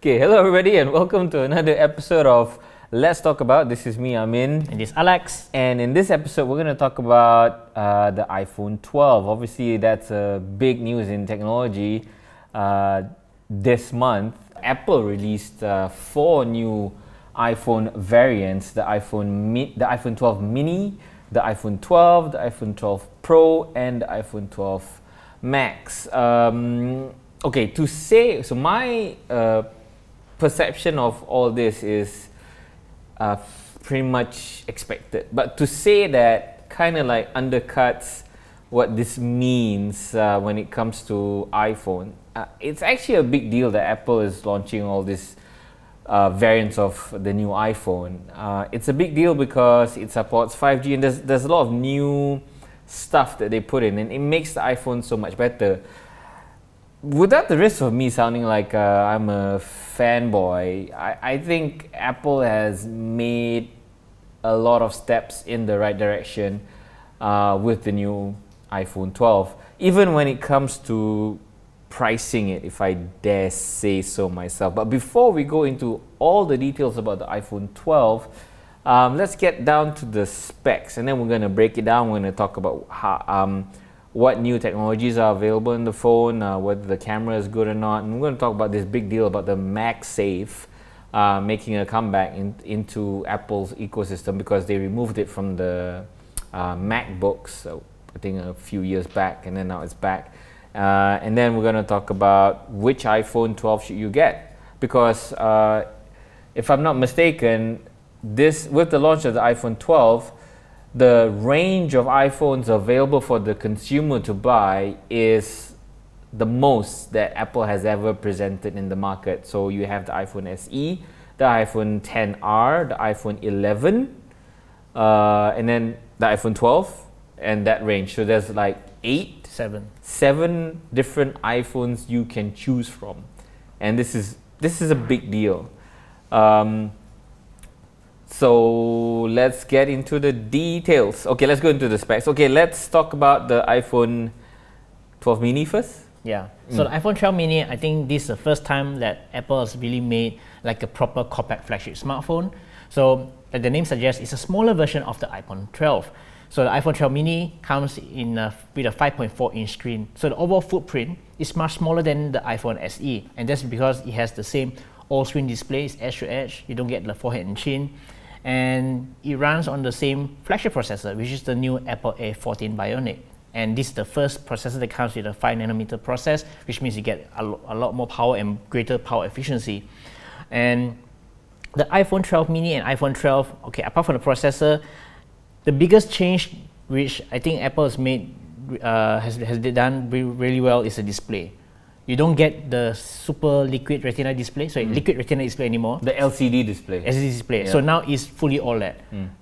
Okay, hello everybody and welcome to another episode of Let's Talk About. This is me, Amin. And this is Alex. And in this episode, we're going to talk about the iPhone 12. Obviously, that's big news in technology. This month, Apple released 4 new iPhone variants: the iPhone 12 mini, the iPhone 12, the iPhone 12 Pro, and the iPhone 12 Max. Okay, to say, so my perception of all this is pretty much expected, but to say that kind of like undercuts what this means when it comes to iPhone. It's actually a big deal that Apple is launching all these variants of the new iPhone. It's a big deal because it supports 5G and there's a lot of new stuff that they put in, and it makes the iPhone so much better. Without the risk of me sounding like I'm a fanboy, I think Apple has made a lot of steps in the right direction with the new iPhone 12. Even when it comes to pricing it, if I dare say so myself. But before we go into all the details about the iPhone 12, let's get down to the specs, and then we're going to break it down. We're going to talk about how, what new technologies are available in the phone, whether the camera is good or not, and we're going to talk about this big deal about the MagSafe making a comeback into Apple's ecosystem because they removed it from the MacBooks, I think a few years back, and then now it's back. And then we're going to talk about which iPhone 12 should you get, because if I'm not mistaken, with the launch of the iPhone 12, the range of iPhones available for the consumer to buy is the most that Apple has ever presented in the market. So you have the iPhone SE, the iPhone XR, the iPhone 11, and then the iPhone 12, and that range. So there's like 7 different iPhones you can choose from, and this is a big deal. So let's get into the details. Okay, let's go into the specs. Okay, let's talk about the iPhone 12 mini first. Yeah, so the iPhone 12 mini, I think this is the first time that Apple has really made like a proper compact flagship smartphone. So like the name suggests, it's a smaller version of the iPhone 12. So the iPhone 12 mini comes in with a 5.4-inch screen. So the overall footprint is much smaller than the iPhone SE, and that's because it has the same all-screen display, it's edge to edge. You don't get the forehead and chin. And it runs on the same flagship processor, which is the new Apple A14 Bionic. And this is the first processor that comes with a 5nm process, which means you get a lot more power and greater power efficiency. And the iPhone 12 mini and iPhone 12, okay, apart from the processor, the biggest change which I think Apple has made, has done really well is the display. You don't get the super liquid retina display, liquid retina display anymore. The LCD display. LCD display. Yeah. So now it's fully OLED.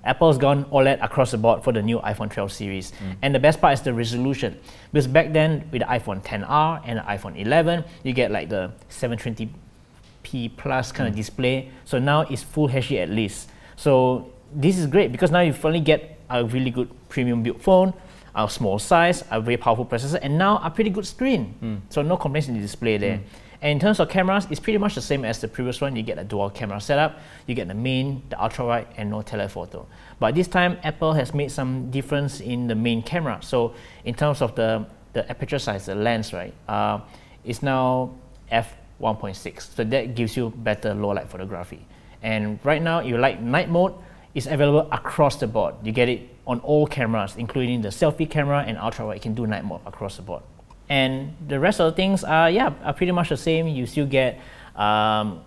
Apple's gone OLED across the board for the new iPhone 12 series. And the best part is the resolution. Because back then, with the iPhone XR and the iPhone 11, you get like the 720p plus kind of display. So now it's full HD at least. So this is great because now you finally get a really good premium built phone, a small size, a very powerful processor, and now a pretty good screen. So no complaints in the display there. And in terms of cameras, it's pretty much the same as the previous one. You get a dual camera setup, you get the main, the ultra wide, and no telephoto. But this time, Apple has made some difference in the main camera. So in terms of the aperture size, the lens, right, it's now f1.6. So that gives you better low light photography. And right now, you like night mode, it's available across the board. You get it on all cameras, including the selfie camera and ultra wide. You can do night mode across the board. And the rest of the things are pretty much the same. You still get a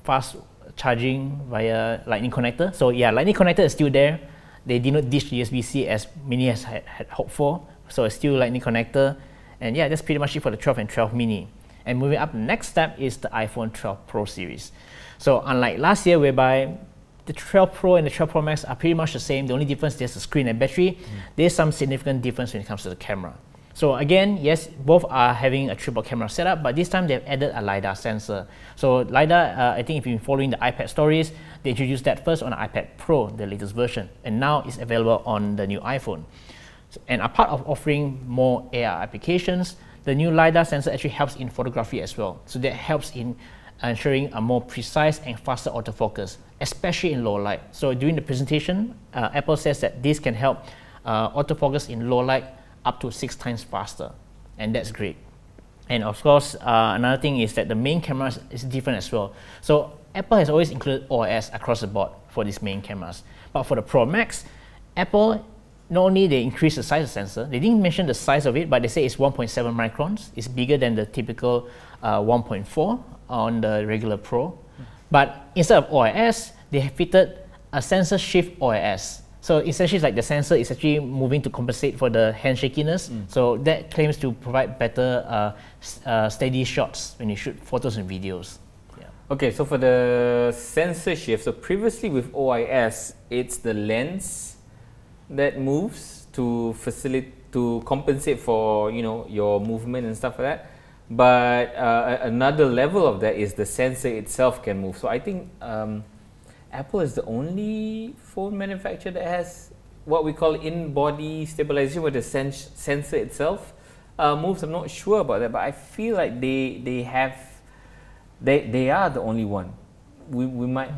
fast charging via Lightning connector. So yeah, Lightning connector is still there. They did not ditch USB-C as many has had hoped for. So it's still Lightning connector. And yeah, that's pretty much it for the 12 and 12 mini. And moving up, the next step is the iPhone 12 Pro series. So unlike last year, whereby the 12 Pro and the 12 Pro Max are pretty much the same. The only difference is the screen and battery. There's some significant difference when it comes to the camera. So again, yes, both are having a triple camera setup, but this time they've added a Lidar sensor. So Lidar, I think if you've been following the iPad stories, they introduced that first on the iPad Pro, the latest version, and now it's available on the new iPhone. And apart of offering more AR applications, the new Lidar sensor actually helps in photography as well. So that helps in ensuring a more precise and faster autofocus, especially in low light. So during the presentation, Apple says that this can help autofocus in low light up to 6 times faster, and that's great. And of course, another thing is that the main camera is different as well. So Apple has always included OIS across the board for these main cameras. But for the Pro Max, Apple, not only they increased the size of the sensor, they didn't mention the size of it, but they say it's 1.7 microns. It's bigger than the typical 1.4 on the regular Pro. But instead of OIS, they have fitted a sensor shift OIS. So essentially, it's like the sensor is actually moving to compensate for the hand shakiness. So that claims to provide better steady shots when you shoot photos and videos. Yeah. Okay, so for the sensor shift, so previously with OIS, it's the lens that moves to compensate for your movement and stuff like that. But another level of that is the sensor itself can move. So I think Apple is the only phone manufacturer that has what we call in-body stabilization, where the sensor itself moves. I'm not sure about that, but I feel like they are the only one. We might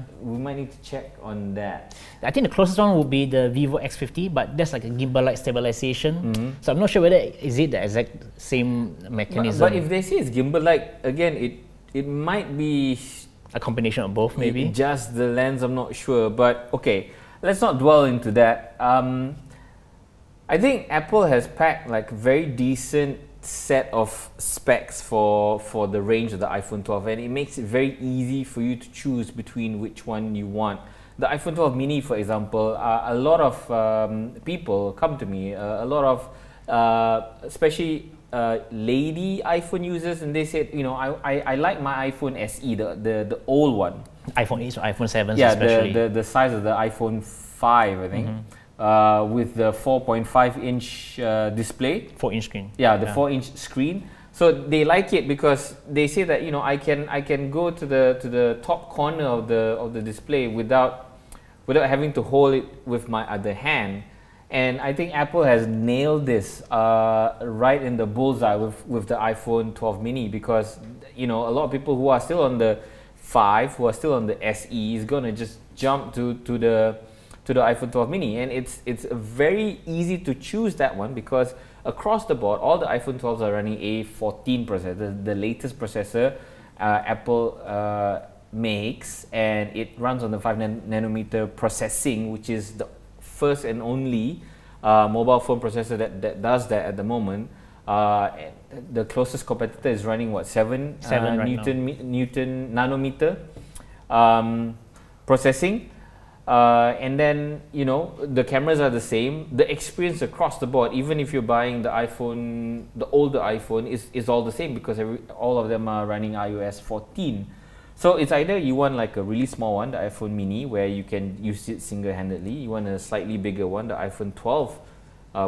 need to check on that. I think the closest one would be the Vivo X50, but that's like a gimbal-like stabilization. So I'm not sure whether is it the exact same mechanism. But if they say it's gimbal-like, again, it might be a combination of both, maybe. Just the lens, I'm not sure. But okay, let's not dwell into that. I think Apple has packed like a very decent set of specs for the range of the iPhone 12, and it makes it very easy for you to choose between which one you want. The iPhone 12 mini, for example, a lot of people come to me, a lot of especially lady iPhone users, and they said, I like my iPhone SE, the old one. iPhone 8 or iPhone 7 yeah, especially. the size of the iPhone 5, I think. With the 4.5-inch display. 4-inch screen. Yeah, the 4-inch screen. So they like it because they say that I can go to the top corner of the display without having to hold it with my other hand. And I think Apple has nailed this right in the bullseye with the iPhone 12 mini, because a lot of people who are still on the 5, who are still on the SE, is gonna just jump to the iPhone 12 mini, and it's very easy to choose that one because across the board all the iPhone 12s are running a 14 processor, the latest processor Apple makes, and it runs on the 5 nanometer processing, which is the first and only mobile phone processor that does that at the moment. The closest competitor is running what, 7 Newton nanometer processing. And then the cameras are the same. The experience across the board, even if you're buying the iPhone, the older iPhone, is all the same because all of them are running iOS 14. So it's either you want like a really small one, the iPhone mini, where you can use it single-handedly. You want a slightly bigger one, the iPhone 12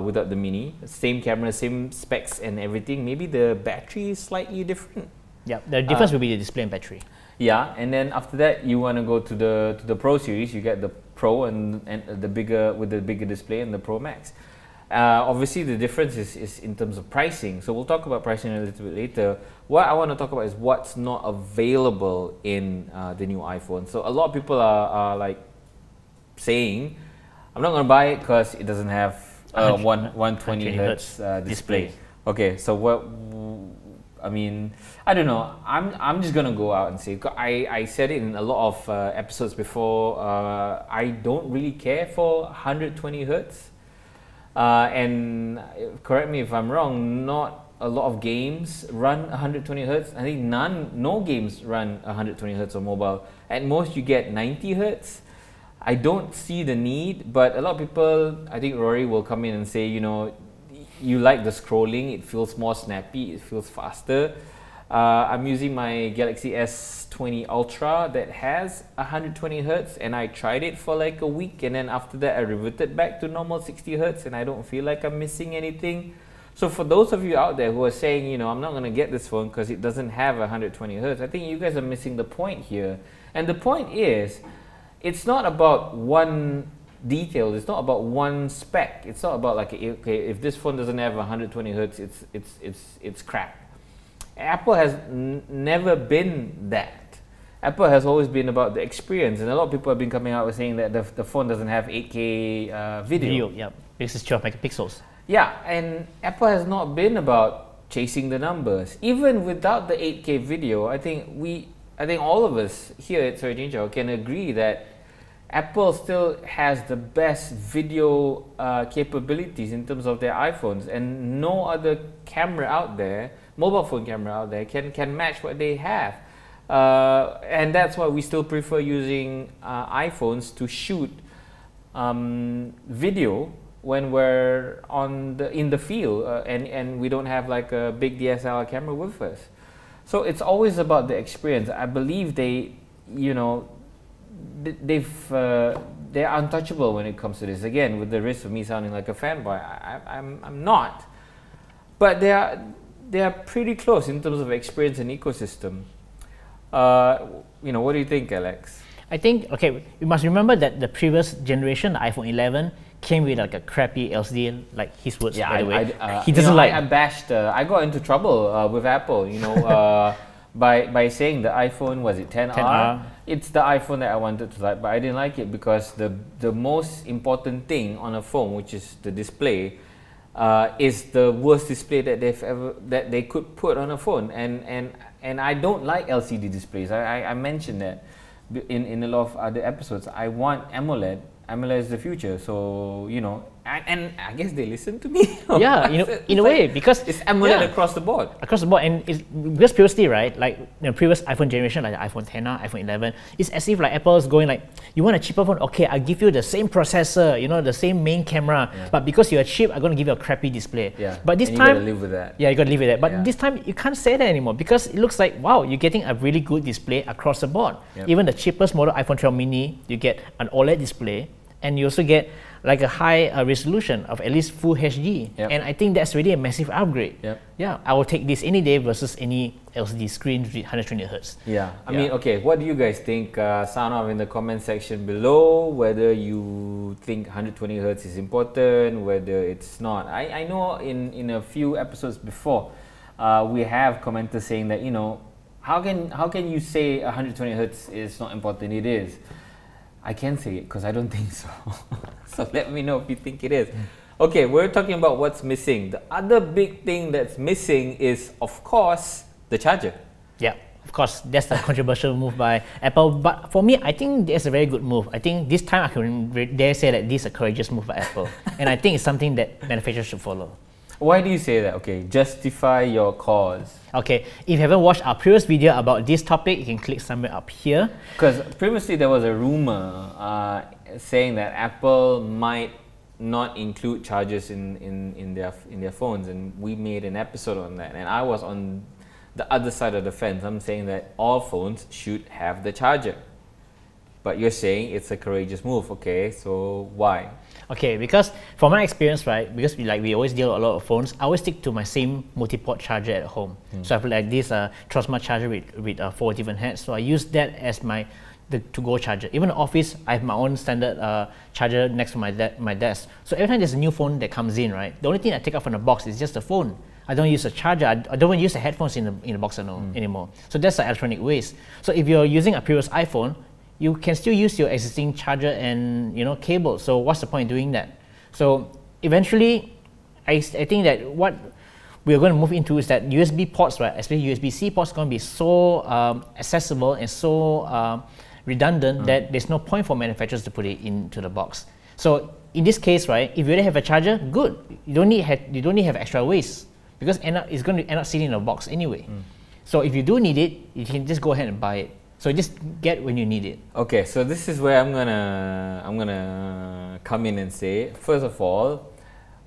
without the mini. Same camera, same specs and everything. Maybe the battery is slightly different. Yeah, the difference will be the display and battery. Yeah, and then after that you want to go to the Pro series. You get the Pro and the bigger display, and the Pro Max. Obviously the difference is in terms of pricing, so we'll talk about pricing a little bit later. What I want to talk about is what's not available in the new iPhone. So a lot of people are like saying, I'm not going to buy it because it doesn't have 120 hertz display. Okay, so what, I mean, I don't know. I'm just gonna go out and say, I said it in a lot of episodes before. I don't really care for 120 hertz. And correct me if I'm wrong. Not a lot of games run 120 hertz. I think no games run 120 hertz on mobile. At most, you get 90 hertz. I don't see the need, but a lot of people, I think Rory will come in and say, you like the scrolling, it feels more snappy, it feels faster. I'm using my Galaxy S20 Ultra that has 120 hertz, and I tried it for like a week, and then after that I reverted back to normal 60 hertz, and I don't feel like I'm missing anything. So for those of you out there who are saying, I'm not going to get this phone because it doesn't have 120 hertz, I think you guys are missing the point here. And the point is, it's not about one detail, it's not about one spec. It's not about like, okay, if this phone doesn't have 120 hertz, it's crap. Apple has never been that. Apple has always been about the experience, and a lot of people have been coming out with saying that the phone doesn't have 8K video. Yeah, because it's 12 megapixels. Yeah, and Apple has not been about chasing the numbers. Even without the 8K video, I think all of us here at Sorry Ninja can agree that Apple still has the best video capabilities in terms of their iPhones, and no other camera out there, mobile phone camera out there, can match what they have. And that's why we still prefer using iPhones to shoot video when we're in the field and we don't have like a big DSLR camera with us. So it's always about the experience. I believe they're untouchable when it comes to this. Again, with the risk of me sounding like a fanboy, I'm not. But they are pretty close in terms of experience and ecosystem. What do you think, Alex? I think, okay, you must remember that the previous generation, the iPhone 11, came with like a crappy LCD, like his words, by the way. He doesn't like. I bashed. I got into trouble with Apple, by saying the iPhone, was it 10R? It's the iPhone that I wanted to like, but I didn't like it because the most important thing on a phone, which is the display, is the worst display that they could put on a phone, and I don't like LCD displays. I mentioned that in a lot of other episodes. I want AMOLED. AMOLED is the future, so and I guess they listen to me. Yeah, in a way, because it's AMOLED across the board. Across the board, and because previously, right, like the previous iPhone generation, like the iPhone 10R, iPhone 11, it's as if like Apple is going like, you want a cheaper phone? Okay, I'll give you the same processor, the same main camera, but because you're cheap, I'm going to give you a crappy display. Yeah, but this and time, you gotta live with that. Yeah, you gotta live with that. But this time, you can't say that anymore because it looks like, wow, you're getting a really good display across the board. Yep. Even the cheapest model, iPhone 12 mini, you get an OLED display, and you also get like a high resolution of at least Full HD. Yep. And I think that's really a massive upgrade. Yep. Yeah, I will take this any day versus any LCD screen with 120 Hz. Yeah, I mean, okay, what do you guys think? Sound off in the comment section below whether you think 120 Hz is important, whether it's not. I know in a few episodes before, we have commenters saying that, how can you say 120 Hz is not important? It is. I can say it because I don't think so. So let me know if you think it is. Okay, we're talking about what's missing. The other big thing that's missing is, of course, the charger. Yeah, of course, that's a controversial move by Apple. But for me, I think it's a very good move. I think this time I can dare say that this is a courageous move by Apple. And I think it's something that manufacturers should follow. Why do you say that? Okay, justify your cause. Okay, if you haven't watched our previous video about this topic, you can click somewhere up here. Because previously there was a rumor saying that Apple might not include chargers in their phones, and we made an episode on that. And I was on the other side of the fence. I'm saying that all phones should have the charger. But you're saying it's a courageous move. Okay, so why? Okay, because from my experience, right, because we always deal with a lot of phones, I always stick to my same multi-port charger at home. So I have like this Trosma charger with 4 different heads. So I use that as the to-go charger. Even in the office, I have my own standard charger next to my desk. So every time there's a new phone that comes in, right, the only thing I take out from the box is just the phone. I don't use a charger. I don't even use the headphones in the box anymore. So that's the electronic waste. So if you're using a previous iPhone, you can still use your existing charger and cable. So what's the point in doing that? So eventually, I think that what we're going to move into is that USB ports, right, especially USB-C ports, are going to be so accessible and so redundant that there's no point for manufacturers to put it into the box. So in this case, right, if you already have a charger, good. You don't need have extra waste because it's going to end up sitting in a box anyway. So if you do need it, you can just go ahead and buy it. So just get when you need it. Okay, so this is where I'm gonna come in and say, first of all,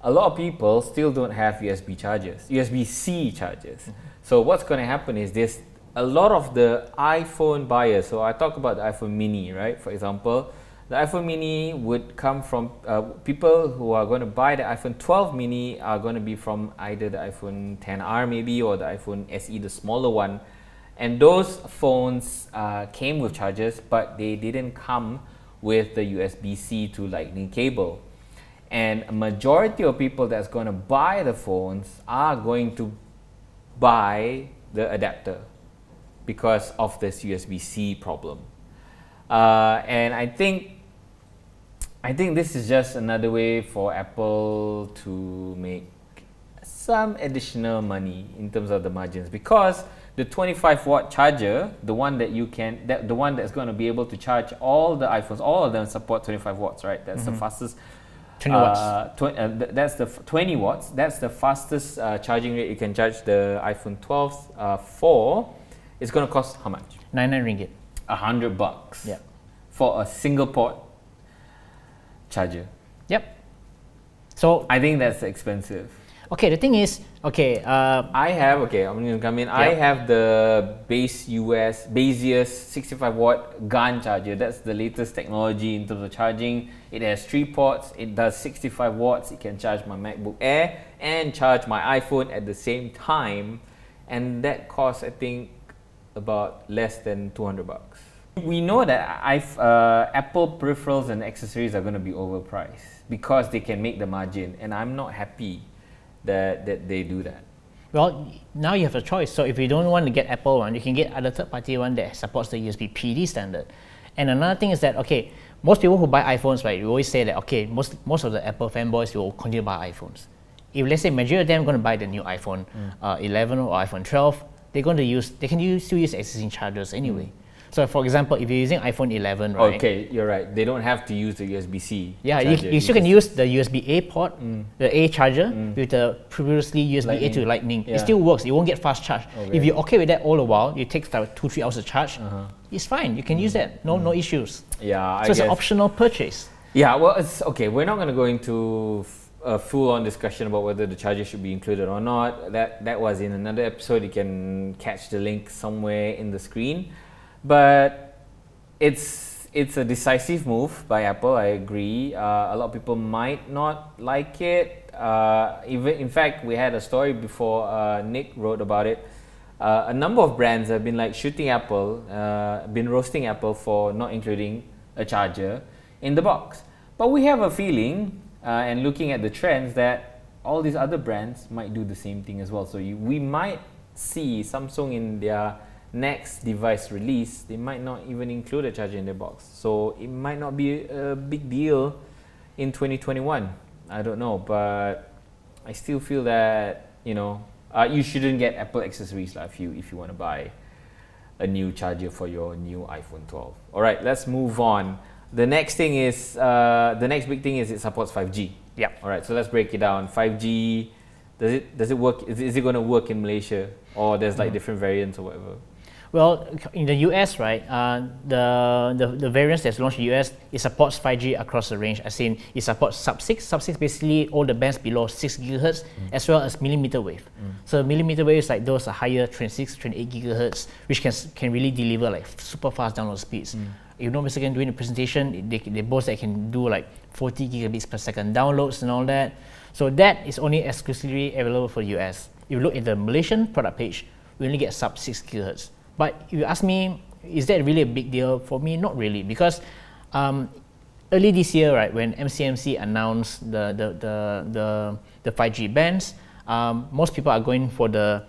a lot of people still don't have USB chargers, USB-C chargers. So what's gonna happen is there's a lot of the iPhone buyers. So I talk about the iPhone mini, right? For example, the iPhone mini would come from people who are going to buy the iPhone 12 mini are going to be from either the iPhone 10R maybe or the iPhone SE, the smaller one. And those phones came with chargers, but they didn't come with the USB-C to Lightning cable. And a majority of people that's going to buy the phones are going to buy the adapter. because of this USB-C problem. And I think this is just another way for Apple to make some additional money in terms of the margins, because the 25-watt charger, the one that's going to be able to charge all the iPhones, all of them support 25 watts, right? That's the fastest. 20 watts. That's the 20 watts. That's the fastest charging rate you can charge the iPhone 12 for. It's going to cost how much? 99 ringgit. $100. Yeah. For a single port charger. Yep. So I think that's expensive. okay, the thing is, okay, I'm going to come in. I have the Basius 65-watt GAN charger. That's the latest technology in terms of charging. It has 3 ports. It does 65 watts. It can charge my MacBook Air and charge my iPhone at the same time. And that costs, I think, about less than $200. We know that Apple peripherals and accessories are going to be overpriced because they can make the margin, and I'm not happy that they do that. well, now you have a choice. So if you don't want to get Apple one, you can get other third-party one that supports the USB PD standard. And another thing is that, okay, most people who buy iPhones, right, you always say that, okay, most of the Apple fanboys will continue to buy iPhones. If let's say majority of them are going to buy the new iPhone 11 or iPhone 12, they can still use existing chargers anyway. So for example, if you're using iPhone 11, right? Okay, you're right. They don't have to use the USB-C. Yeah, you still can use the USB-A port, the A charger, with the previously USB-A to Lightning. Yeah. It still works. It won't get fast charge. Okay. If you're okay with that all the while, it takes like 2-3 hours to charge. It's fine. You can use that. No issues. Yeah, So it's an optional purchase. Yeah, well, it's okay. We're not going to go into a full-on discussion about whether the charger should be included or not. That was in another episode. You can catch the link somewhere in the screen. But it's a decisive move by Apple. I agree. A lot of people might not like it. Even in fact, we had a story before. Nick wrote about it. A number of brands have been like shooting Apple, been roasting Apple for not including a charger in the box. But we have a feeling, and looking at the trends, that all these other brands might do the same thing as well. So we might see Samsung in their next device release, they might not even include a charger in their box. So it might not be a big deal in 2021. I don't know, but I still feel that, you shouldn't get Apple accessories if you want to buy a new charger for your new iPhone 12. All right, let's move on. The next thing is, the next big thing is it supports 5G. Yeah. All right, so let's break it down. 5G, does it work? Is it going to work in Malaysia, or there's like different variants or whatever? Well, in the US, right, the variants that's launched in the US, it supports 5G across the range. As in, it supports sub-6. Sub-6 basically all the bands below 6 gigahertz, as well as millimeter wave. So millimeter waves, like those are higher, 26, 28 gigahertz, which can really deliver like super fast download speeds. You know, Mr. Ken doing the presentation, they boast that can do like 40 gigabits per second downloads and all that. So that is only exclusively available for the US. If you look at the Malaysian product page, we only get sub 6 gigahertz. But if you ask me, is that really a big deal? For me, not really, because early this year, right, when MCMC announced the 5G bands, most people are going for the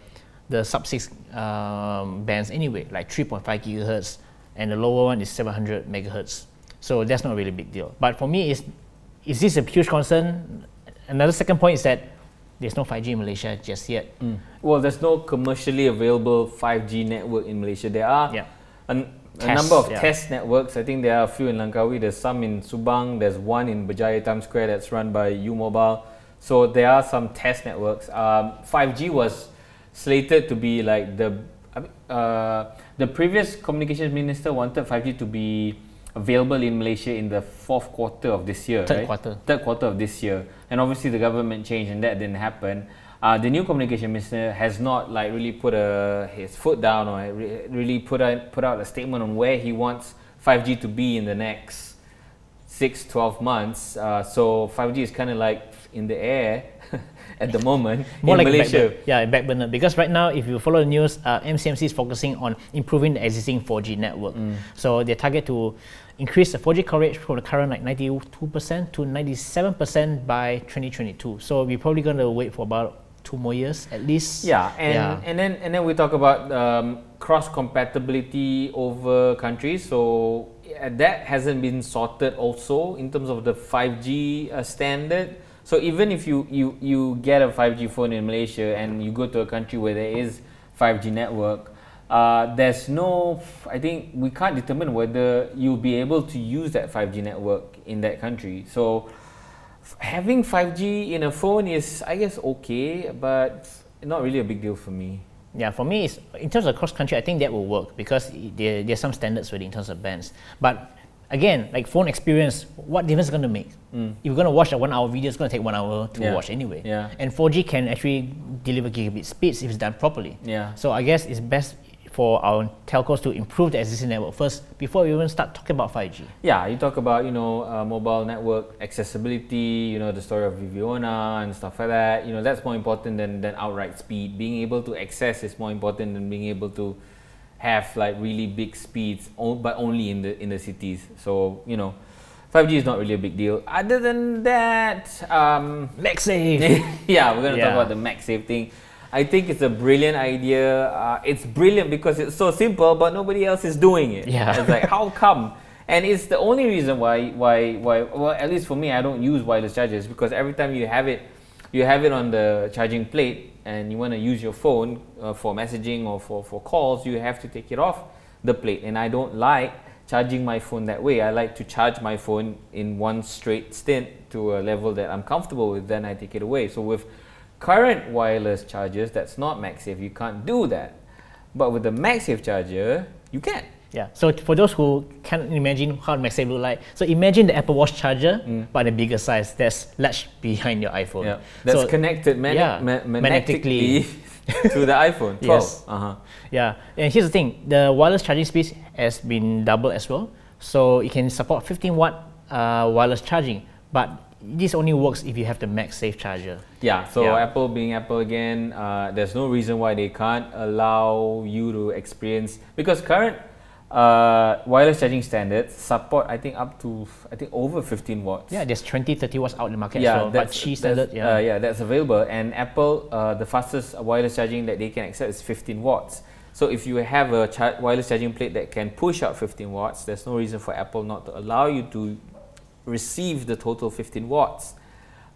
sub 6 bands anyway, like 3.5 gigahertz, and the lower one is 700 megahertz. So that's not really a big deal. But for me, is this a huge concern? Another second point is that there's no 5G in Malaysia just yet. Well, there's no commercially available 5G network in Malaysia. There are a number of test networks. I think there are a few in Langkawi. There's some in Subang. There's one in Berjaya Times Square that's run by U-Mobile. So there are some test networks. 5G was slated to be like the previous communications minister wanted 5G to be available in Malaysia in the fourth quarter of this year. Third quarter of this year. And obviously the government changed and that didn't happen. The new communication minister has not like really put his foot down or really put out a statement on where he wants 5G to be in the next 6-12 months. So 5G is kind of like in the air at the moment more in like Malaysia. Back burner. Because right now, if you follow the news, MCMC is focusing on improving the existing 4G network. So they target to increase the 4G coverage from the current like 92% to 97% by 2022. So we're probably going to wait for about 2 more years at least. Yeah, and then we talk about cross compatibility over countries. So that hasn't been sorted also in terms of the 5G standard. So even if you get a 5G phone in Malaysia and you go to a country where there is 5G network, there's no, I think we can't determine whether you'll be able to use that 5G network in that country. So having 5G in a phone is, I guess, okay, but not really a big deal for me. Yeah, for me, it's, in terms of cross-country, I think that will work because there are some standards already in terms of bands. But again, like phone experience, what difference is going to make? If you're going to watch a 1 hour video, it's going to take 1 hour to watch anyway. And 4G can actually deliver gigabit speeds if it's done properly. So I guess it's best for our telcos to improve the existing network first before we even start talking about 5G. Yeah, you talk about, you know, mobile network accessibility, you know, the story of Viviona and stuff like that. You know, that's more important than outright speed. Being able to access is more important than being able to have like really big speeds, but only in the cities. So, you know, 5G is not really a big deal. Other than that, MagSafe. Yeah, we're going to talk about the MagSafe thing. I think it's a brilliant idea. It's brilliant because it's so simple, but nobody else is doing it. It's like, how come? And it's the only reason why, well, at least for me, I don't use wireless chargers, because every time you have it on the charging plate and you want to use your phone for messaging or for calls, you have to take it off the plate. And I don't like charging my phone that way. I like to charge my phone in one straight stint to a level that I'm comfortable with, then I take it away. So with current wireless chargers, that's not MagSafe. You can't do that. But with the MagSafe charger, you can. Yeah. So for those who can't imagine how MagSafe look like, so imagine the Apple Watch charger, but a bigger size that's latched behind your iPhone. That's connected magnetically to the iPhone 12. Yeah. And here's the thing: the wireless charging speed has been doubled as well. So it can support 15-watt wireless charging, but this only works if you have the MagSafe charger. So Apple being Apple again, there's no reason why they can't allow you to experience, because current wireless charging standards support, I think, up to over 15 watts. Yeah, there's 20-30 watts out in the market as well, but Qi standard, that's available. And Apple, the fastest wireless charging that they can accept is 15 watts. So if you have a wireless charging plate that can push out 15 watts, there's no reason for Apple not to allow you to receive the total 15 watts.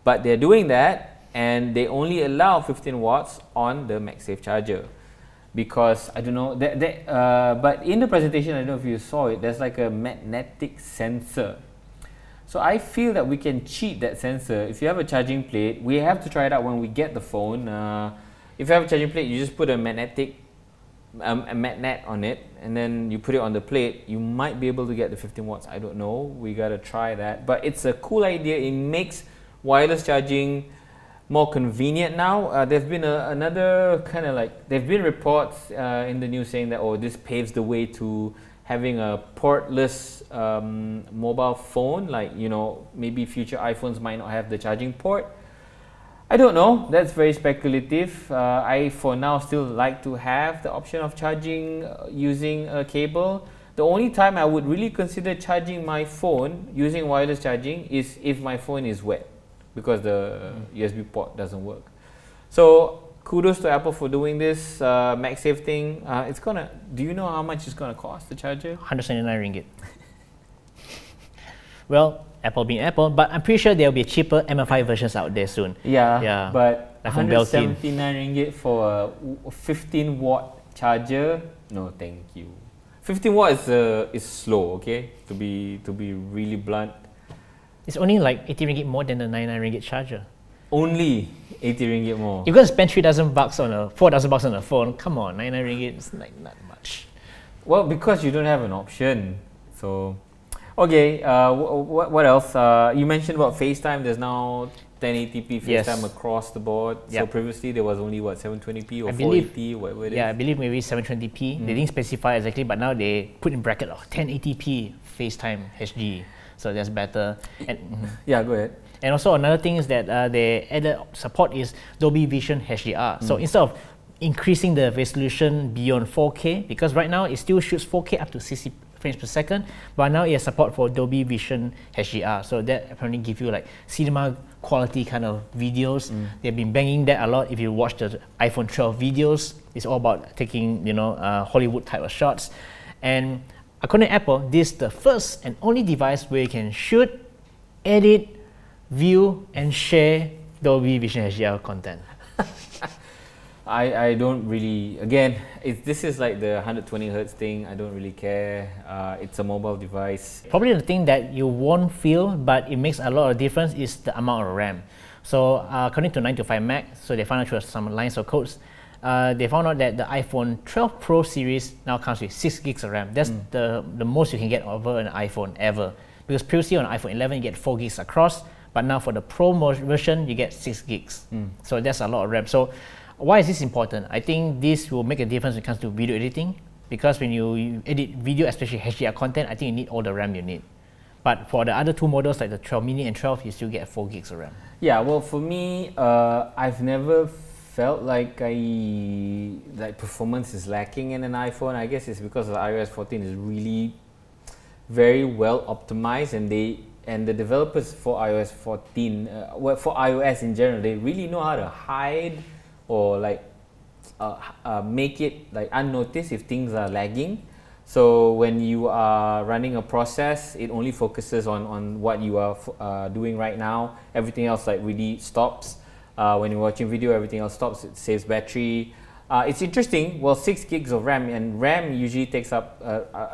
But they're doing that, and they only allow 15 watts on the MagSafe charger, because I don't know but in the presentation, I don't know if you saw it, there's like a magnetic sensor. So I feel that we can cheat that sensor. If you have a charging plate, we have to try it out when we get the phone. If you have a charging plate, you just put a magnet on it, and then you put it on the plate. You might be able to get the 15 watts. I don't know. We gotta try that. But it's a cool idea. It makes wireless charging more convenient now. There's been another kind of like, there've been reports in the news saying that, oh, this paves the way to having a portless mobile phone. Like, you know, maybe future iPhones might not have the charging port. I don't know, that's very speculative. I, for now, still like to have the option of charging using a cable. The only time I would really consider charging my phone using wireless charging is if my phone is wet, because the USB port doesn't work. So kudos to Apple for doing this MagSafe thing. It's gonna, do you know how much it's gonna cost, the charger? 179 ringgit. Well, Apple being Apple, but I'm pretty sure there'll be cheaper MFI versions out there soon. But like 179 ringgit for a 15 watt charger? No, thank you. 15 watt is slow, okay? To be really blunt. It's only like 80 ringgit more than the 99 ringgit charger. Only 80 ringgit more. You're gonna spend 3,000 bucks on a 4,000 bucks on a phone. Come on, 99 ringgit is like not much. Well, because you don't have an option. So, okay. What else? You mentioned about FaceTime. There's now 1080p FaceTime across the board. So previously there was only what, 720p or 480, whatever it is. Yeah, I believe maybe 720p. They didn't specify exactly, but now they put in bracket 1080p FaceTime HD. So that's better. And yeah, go ahead. And also another thing is that they added support is Adobe Vision Hdr. So instead of increasing the resolution beyond 4K, because right now it still shoots 4K up to frames per second, but now it has support for Adobe Vision Hdr, so that apparently give you like cinema quality kind of videos. They've been banging that a lot. If you watch the iPhone 12 videos, it's all about taking, you know, Hollywood type of shots. And according to Apple, this is the first and only device where you can shoot, edit, view, and share Adobe Vision Hdr content. I don't really, again, this is like the 120 Hz thing. I don't really care. It's a mobile device. Probably the thing that you won't feel, but it makes a lot of difference, is the amount of RAM. So according to 9to5 Mac, so they found out through some lines of codes, they found out that the iPhone 12 Pro series now comes with 6 gigs of RAM. That's the most you can get over an iPhone ever. Because previously on iPhone 11 you get 4 gigs across, but now for the Pro version you get 6 gigs. So that's a lot of RAM. So why is this important? I think this will make a difference when it comes to video editing, because when you edit video, especially HDR content, I think you need all the RAM you need. But for the other two models like the 12 mini and 12, you still get 4 gigs of RAM. Yeah, well, for me, I've never felt like performance is lacking in an iPhone. I guess it's because the iOS 14 is really very well optimized, and the developers for iOS 14, well, for iOS in general, they really know how to hide or like make it like unnoticed if things are lagging. So when you are running a process, it only focuses on what you are doing right now. Everything else like really stops. When you're watching video, everything else stops. It saves battery. It's interesting. Well, 6 gigs of RAM, and RAM usually takes up,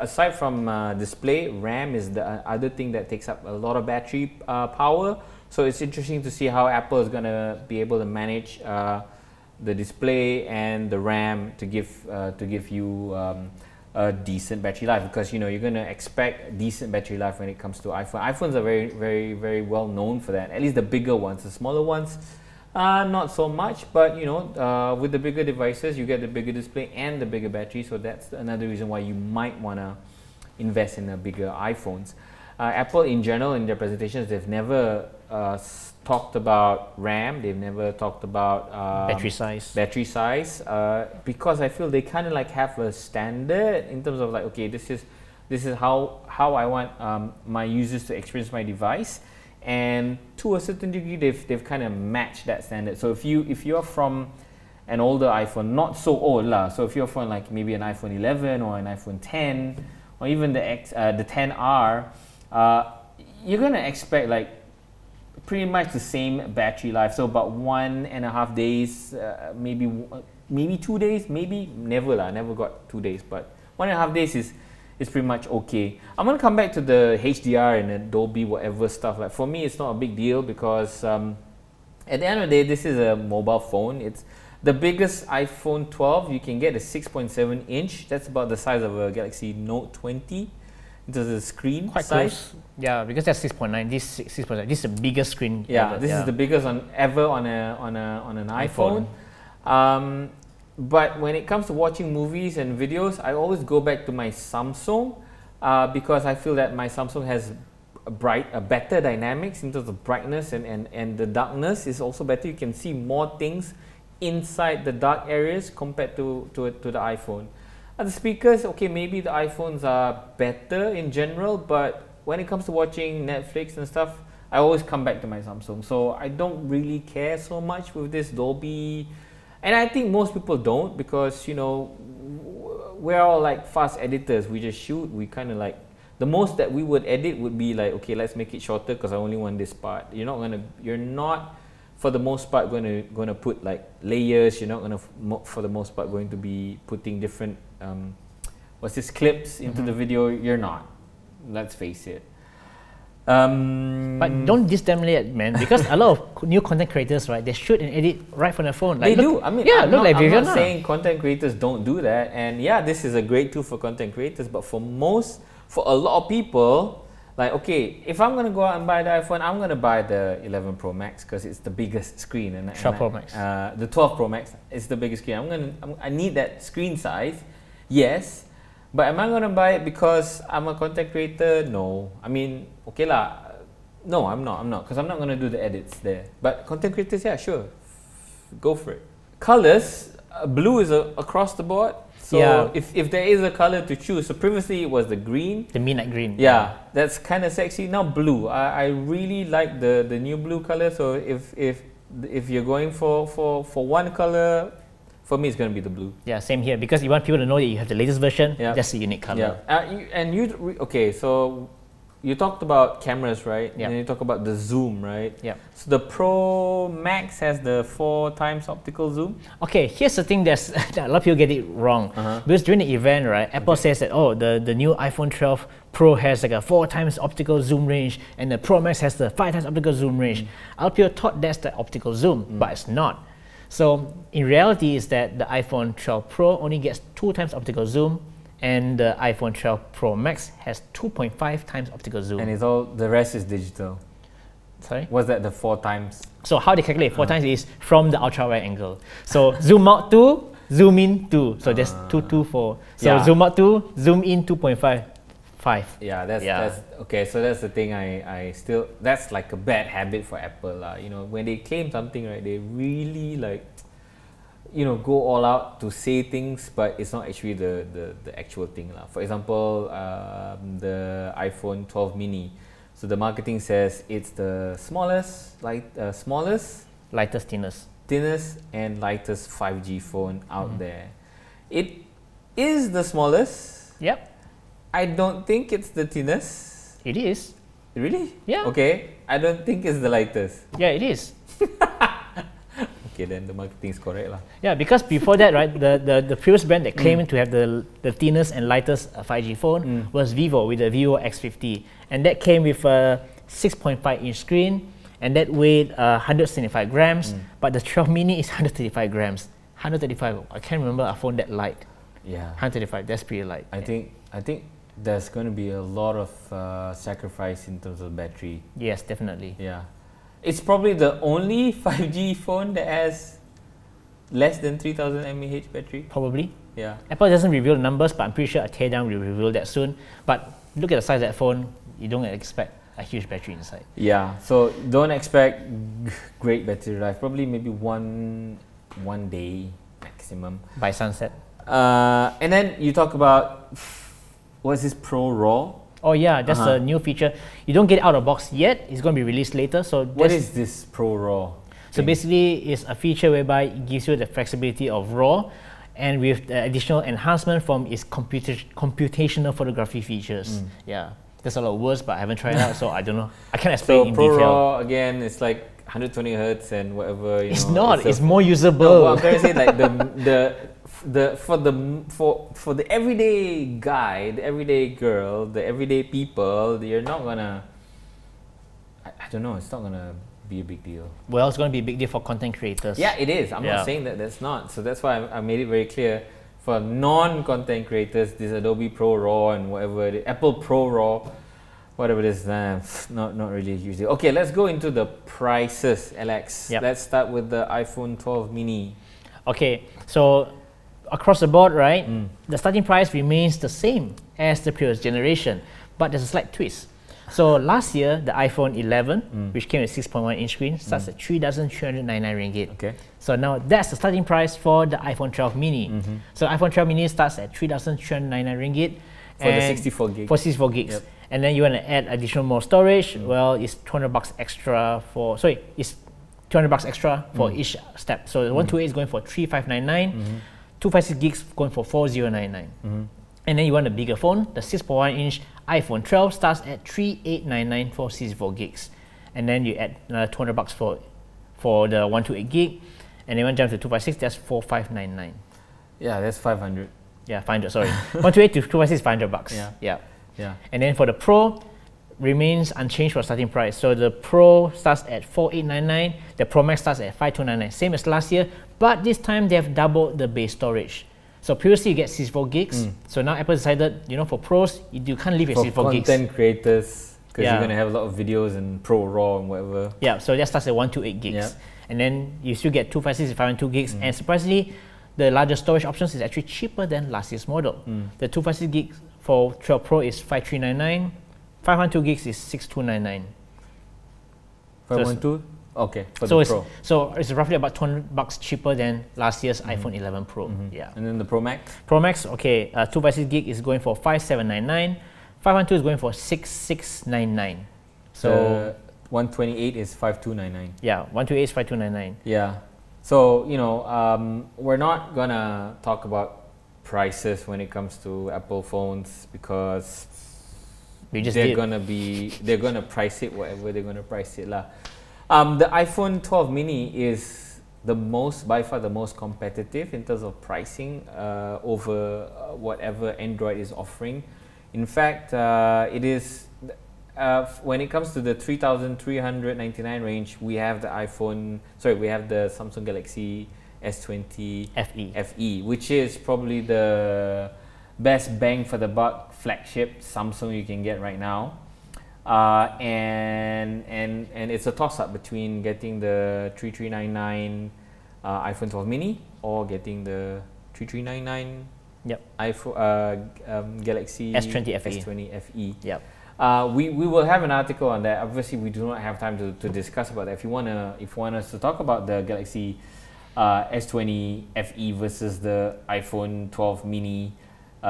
aside from display, RAM is the other thing that takes up a lot of battery power. So it's interesting to see how Apple is going to be able to manage the display and the RAM to give you a decent battery life, because you know you're going to expect decent battery life when it comes to iPhone. iPhones are very well known for that. At least the bigger ones. The smaller ones, not so much. But you know, with the bigger devices, you get the bigger display and the bigger battery. So that's another reason why you might want to invest in the bigger iPhones. Apple in general, in their presentations, they've never talked about RAM. They've never talked about battery size. Because I feel they kind of like have a standard in terms of like, okay, this is how I want my users to experience my device, and to a certain degree, they've kind of matched that standard. So if you're from an older iPhone, not so old lah. So if you're from like maybe an iPhone 11 or an iPhone 10 or even the 10R. You're gonna expect like pretty much the same battery life, so about 1.5 days, maybe 2 days, maybe never got 2 days, but 1.5 days is pretty much okay. I'm gonna come back to the HDR and Adobe whatever stuff. Like for me, it's not a big deal because at the end of the day, this is a mobile phone. It's the biggest iPhone 12 you can get, a 6.7 inch. That's about the size of a Galaxy Note 20. Into the screen quite size. Close. Yeah, because that's 6.9. This 6.9. This is the biggest screen. Yeah, ever. This is the biggest ever on an iPhone. But when it comes to watching movies and videos, I always go back to my Samsung because I feel that my Samsung has a better dynamics in terms of brightness, and the darkness is also better. You can see more things inside the dark areas compared to the iPhone. The speakers, okay, maybe the iPhones are better in general, but when it comes to watching Netflix and stuff, I always come back to my Samsung. So I don't really care so much with this Dolby, and I think most people don't, because you know we're all like fast editors. We just shoot. We kind of like, the most that we would edit would be like, okay, let's make it shorter because I only want this part. You're not for the most part going to put like layers. You're not going to for the most part going to be putting different clips into the video. You're not. Let's face it. But don't diss them yet, man, because a lot of new content creators, right, they shoot and edit right from their phone. Like, they do. I mean, yeah, I'm not Vision saying content creators don't do that, and yeah, this is a great tool for content creators. But for a lot of people, like, okay, if I'm gonna go out and buy the iPhone, I'm gonna buy the 11 Pro Max because it's the biggest screen, and 12 Pro Max. The 12 Pro Max is the biggest screen. I need that screen size, yes. But am I gonna buy it because I'm a content creator? No. I mean, okay lah. No, I'm not, because I'm not gonna do the edits there. But content creators, yeah, sure, go for it. Colors, blue is across the board. So if there is a color to choose, so previously it was the green. The midnight green. Yeah, that's kind of sexy. Now blue. I really like the new blue color. So if you're going for one color, for me it's going to be the blue. Yeah, same here, because you want people to know that you have the latest version. Yeah. That's a unique color. Yeah, okay, so you talked about cameras, right? Yeah. And you talk about the zoom, right? Yeah. So the Pro Max has the 4x optical zoom. Okay, here's the thing that a lot of people get it wrong. Because during the event, right, Apple says that, oh, the new iPhone 12 Pro has like a 4x optical zoom range, and the Pro Max has the 5x optical zoom range. A lot of people thought that's the optical zoom, but it's not. So in reality, is that the iPhone 12 Pro only gets 2x optical zoom, and the iPhone 12 Pro Max has 2.5x optical zoom. And it's all, the rest is digital. Sorry? Was that the 4x? So how they calculate 4x is from the ultra wide angle. So zoom out 2, zoom in 2. So that's 2, 2, 4. So zoom out 2, zoom in 2.5. 5. Yeah, that's okay. So that's the thing. I still, that's like a bad habit for Apple, you know, when they claim something, right, they really like, you know, go all out to say things, but it's not actually the actual thing. For example, the iPhone 12 mini. So the marketing says it's the smallest, Lightest, thinnest and lightest 5G phone out there. It is the smallest. Yep. I don't think it's the thinnest. It is. Really? Yeah. Okay. I don't think it's the lightest. Yeah, it is. Okay, then the marketing is correct lah. Yeah, because before that, right, the previous brand that claimed to have the thinnest and lightest 5G phone was Vivo with the Vivo X50, and that came with a 6.5-inch screen, and that weighed 175 grams. But the 12 mini is 135 grams. 135. I can't remember a phone that light. Yeah. 135. That's pretty light. I think there's going to be a lot of sacrifice in terms of battery. Yes, definitely. Yeah. It's probably the only 5G phone that has less than 3000 mAh battery. Probably. Yeah. Apple doesn't reveal the numbers, but I'm pretty sure a teardown will reveal that soon. But look at the size of that phone, you don't expect a huge battery inside. Yeah, so don't expect great battery life. Probably maybe one day maximum. By sunset. And then you talk about, what's this Pro RAW? Oh yeah, that's a new feature. You don't get it out of the box yet. It's going to be released later. So what is this Pro RAW? So basically, it's a feature whereby it gives you the flexibility of RAW, and with the additional enhancement from its computational photography features. Yeah, there's a lot of words, but I haven't tried it out, so I don't know. I can't explain in Pro detail. RAW again, it's like 120 hertz and whatever. It's not. It's more usable. No, what I'm trying to say, like for the everyday guy, the everyday girl, the everyday people, you're not gonna. I don't know. It's not gonna be a big deal. Well, it's going to be a big deal for content creators. Yeah, it is. I'm not saying that that's not. So that's why I made it very clear for non-content creators. This Adobe Pro RAW and whatever, the Apple Pro RAW, whatever it is, not really usually. Okay, let's go into the prices, Alex. Yep. Let's start with the iPhone 12 mini. Okay, so across the board, right, the starting price remains the same as the previous generation, but there's a slight twist. So last year, the iPhone 11, which came with 6.1-inch screen, starts at 3,399 ringgit. Okay. So now that's the starting price for the iPhone 12 mini. So iPhone 12 mini starts at 3,399 ringgit. For the 64 gigs. For 64 gigs. Yep. And then you want to add additional more storage, well, it's 200 bucks extra for, it's 200 bucks extra for each step. So the 128 is going for 3,599, 256 gigs going for 4,099. And then you want a bigger phone, the 6.1-inch iPhone 12 starts at 3,899 for 64 gigs. And then you add another 200 bucks for the 128 gig. And then when you jump to 256, that's 4,599. Yeah, that's 500. Yeah, 500, sorry. 128 to 256 is 500 bucks. Yeah. And then for the Pro, remains unchanged for starting price. So the Pro starts at 4,899, the Pro Max starts at 5,299, same as last year, but this time they have doubled the base storage. So previously you get 64 gigs, so now Apple decided, for pros, you can't leave your 64 gigs. For content creators, because you're going to have a lot of videos and Pro RAW and whatever. Yeah, so that starts at 128 gigs. Yeah. And then you still get 256 and 512 gigs, and surprisingly, the larger storage options is actually cheaper than last year's model. The 256 gigs for 12 Pro is 5,399, 512 gigs is 6,299. 512? Okay, for So the it's Pro. so it's roughly about $200 cheaper than last year's iPhone 11 Pro. Yeah. And then the Pro Max? Pro Max, okay, 256 gig is going for 5799. 512 is going for 6699. So The 128 is 5299. yeah, 128 is 5299. Yeah. So, you know, we're not gonna talk about prices when it comes to Apple phones because We just they're did. gonna price it whatever they're gonna price it lah. The iPhone 12 mini is by far the most competitive in terms of pricing over whatever Android is offering. In fact, it is when it comes to the 3,399 range, we have the Samsung Galaxy S20 FE, which is probably the best bang for the buck flagship Samsung you can get right now. And it's a toss-up between getting the 3399 iPhone 12 mini or getting the 3399 iPhone Galaxy S20 FE. S20 FE. Yep. We will have an article on that. Obviously, we do not have time to discuss about that. If you want us to talk about the Galaxy S20 FE versus the iPhone 12 mini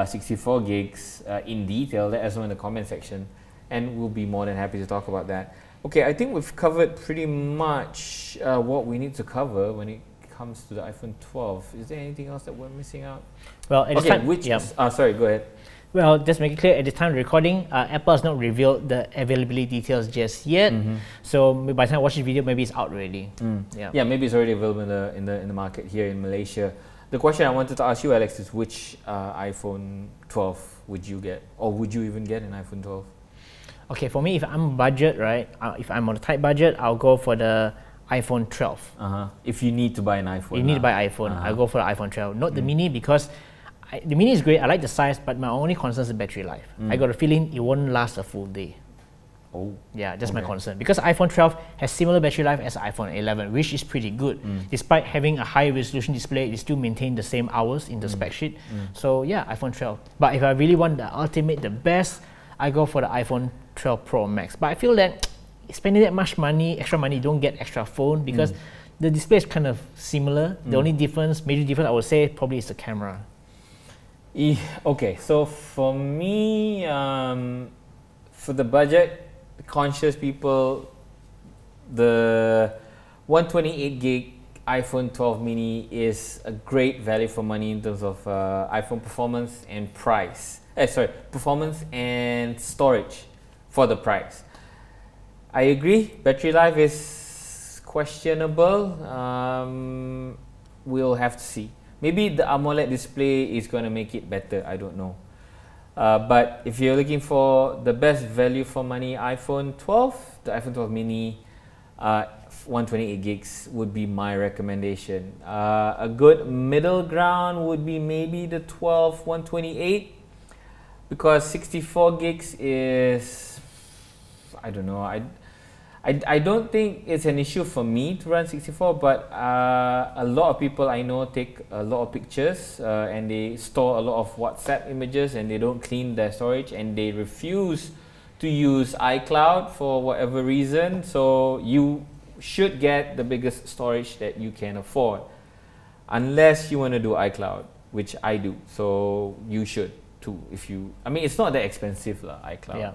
64 gigs in detail, let us know in the comment section, and we'll be more than happy to talk about that. Okay, I think we've covered pretty much what we need to cover when it comes to the iPhone 12. Is there anything else that we're missing out? Well, at this time, sorry, go ahead. Well, just make it clear, at the time of recording, Apple has not revealed the availability details just yet. So by the time I watch this video, maybe it's out already. Yeah, maybe it's already available in the market here in Malaysia. The question I wanted to ask you, Alex, is which iPhone 12 would you get, or would you even get an iPhone 12? Okay, for me, if I'm budget, right, if I'm on a tight budget, I'll go for the iPhone 12. If you need to buy an iPhone. You need to buy iPhone, I'll go for the iPhone 12, not the mini, because the mini is great, I like the size, but my only concern is the battery life. I got a feeling it won't last a full day. Oh. Yeah, that's my concern. Because iPhone 12 has similar battery life as iPhone 11, which is pretty good. Despite having a high resolution display, it still maintains the same hours in the spec sheet. So yeah, iPhone 12. But if I really want the ultimate, the best, I go for the iPhone 12 Pro Max. But I feel that spending that much money, extra money, you don't get extra phone because the display is kind of similar. The only difference, major difference, I would say probably is the camera. Okay, so for me, for the budget conscious people, the 128 gig iPhone 12 mini is a great value for money in terms of iPhone performance and price. Performance and storage for the price. I agree, battery life is questionable. We'll have to see. Maybe the AMOLED display is going to make it better, I don't know. But if you're looking for the best value for money iPhone 12, the iPhone 12 mini 128 gigs would be my recommendation. A good middle ground would be maybe the 12 128, because 64 gigs is, I don't know, I don't think it's an issue for me to run 64, but a lot of people I know take a lot of pictures and they store a lot of WhatsApp images and they don't clean their storage and they refuse to use iCloud for whatever reason. So you should get the biggest storage that you can afford, unless you want to do iCloud, which I do. So you should too. If you, I mean, it's not that expensive lah, iCloud.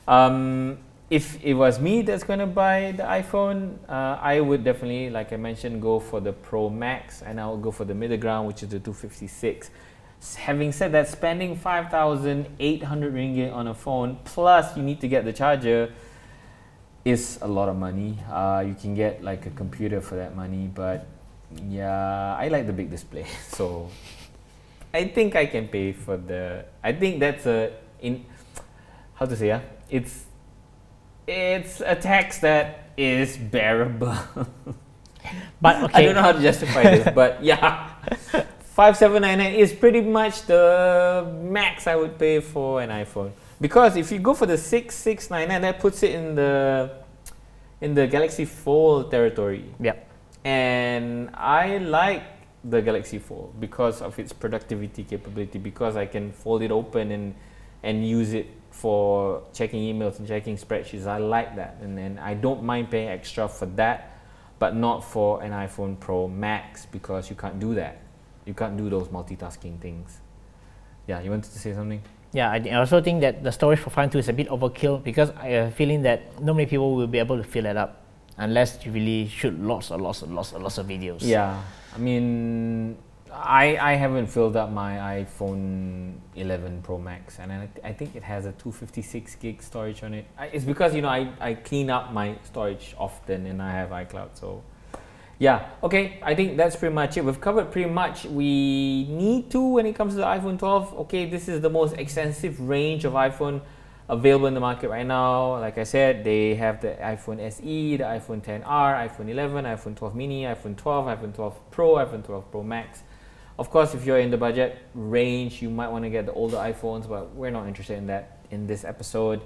Yeah. If it was me that's going to buy the iPhone, I would definitely, like I mentioned, go for the Pro Max, and I will go for the middle ground, which is the 256. Having said that, spending 5,800 ringgit on a phone, plus you need to get the charger, is a lot of money. You can get like a computer for that money, but yeah, I like the big display. So I think I can pay for the, I think that's how to say, it's a tax that is bearable. But okay, I don't know how to justify this, but yeah, 5,799 is pretty much the max I would pay for an iPhone. Because if you go for the 6,699, that puts it in the Galaxy Fold territory. Yep. And I like the Galaxy Fold because of its productivity capability, because I can fold it open and use it for checking emails and checking spreadsheets. I like that, and I don't mind paying extra for that, but not for an iPhone Pro Max, because you can't do that. You can't do those multitasking things. Yeah, you wanted to say something? Yeah, I also think that the storage profile too is a bit overkill, because I have a feeling that not many people will be able to fill it up unless you really shoot lots of videos. Yeah, I mean, I haven't filled up my iPhone 11 Pro Max, and I think it has a 256 gig storage on it. It's because, you know, I clean up my storage often and I have iCloud, so yeah. Okay, I think that's pretty much it. We've covered pretty much we need to when it comes to the iPhone 12. Okay, this is the most extensive range of iPhone available in the market right now. Like I said, they have the iPhone SE, the iPhone XR, iPhone 11, iPhone 12 mini, iPhone 12, iPhone 12 Pro, iPhone 12 Pro Max. Of course, if you're in the budget range, you might want to get the older iPhones, but we're not interested in that in this episode.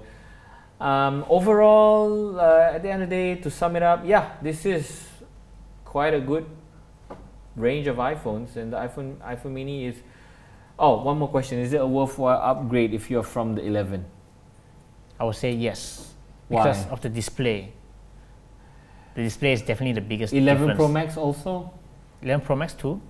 Overall, at the end of the day, to sum it up, yeah, this is quite a good range of iPhones, and the iPhone mini is... Oh, one more question. Is it a worthwhile upgrade if you're from the 11? I would say yes. Why? Because of the display. The display is definitely the biggest 11 difference. Pro Max also? 11 Pro Max too?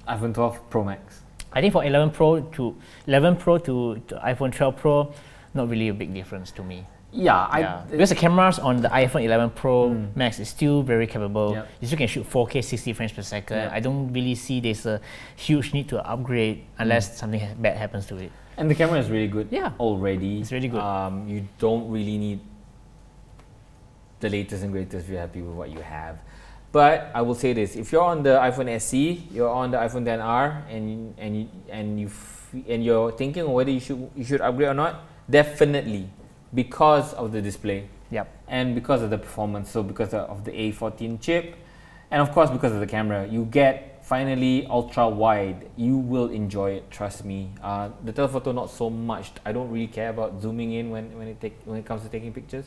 iPhone 12 Pro Max. I think for 11 Pro to iPhone 12 Pro, not really a big difference to me. Yeah, because the cameras on the iPhone 11 Pro Max is still very capable. Yep. You still can shoot 4K 60 frames per second. Yep. I don't really see there's a huge need to upgrade unless something bad happens to it. And the camera is really good. Yeah, already. it's really good. You don't really need the latest and greatest if you're happy with what you have. But I will say this: if you're on the iPhone SE, you're on the iPhone XR, and you're thinking whether you should upgrade or not, definitely, because of the display. Yep. And because of the performance. So because of the A14 chip, and of course because of the camera, you get finally ultra wide. You will enjoy it, trust me. The telephoto not so much. I don't really care about zooming in when it comes to taking pictures,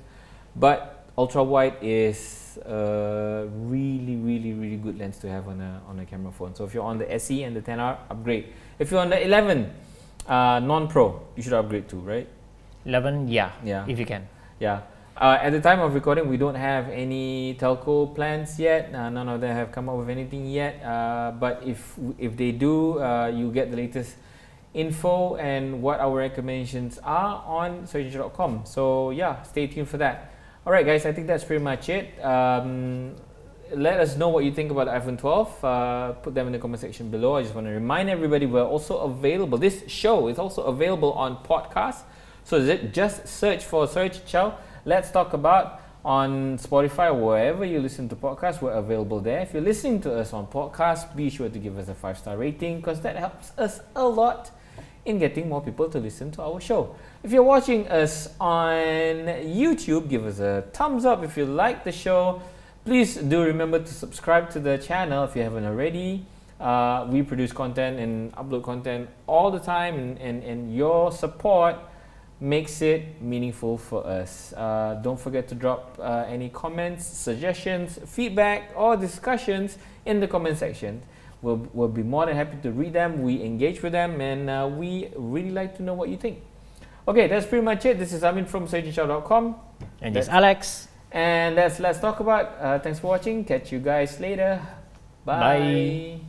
but ultra wide is a really good lens to have on a camera phone. So if you're on the SE and the XR, upgrade. If you're on the 11 non-pro, you should upgrade too, right? 11, yeah, if you can. Yeah. At the time of recording, we don't have any telco plans yet. None of them have come up with anything yet. But if they do, you get the latest info and what our recommendations are on search.com. So yeah, stay tuned for that. Alright guys, I think that's pretty much it. Let us know what you think about the iPhone 12. Put them in the comment section below. I just want to remind everybody we're also available. This show is also available on podcast. So just search for Search Chow Let's Talk About on Spotify, wherever you listen to podcasts. We're available there. If you're listening to us on podcast, be sure to give us a 5-star rating, because that helps us a lot in getting more people to listen to our show. If you're watching us on YouTube, give us a thumbs up if you like the show. Please do remember to subscribe to the channel if you haven't already. We produce content and upload content all the time, and your support makes it meaningful for us. Don't forget to drop any comments, suggestions, feedback or discussions in the comment section. We'll be more than happy to read them. We engage with them, and we really like to know what you think. Okay, that's pretty much it. This is Amin from searchandchow.com. And this is Alex. And that's Let's Talk About. Thanks for watching. Catch you guys later. Bye. Bye.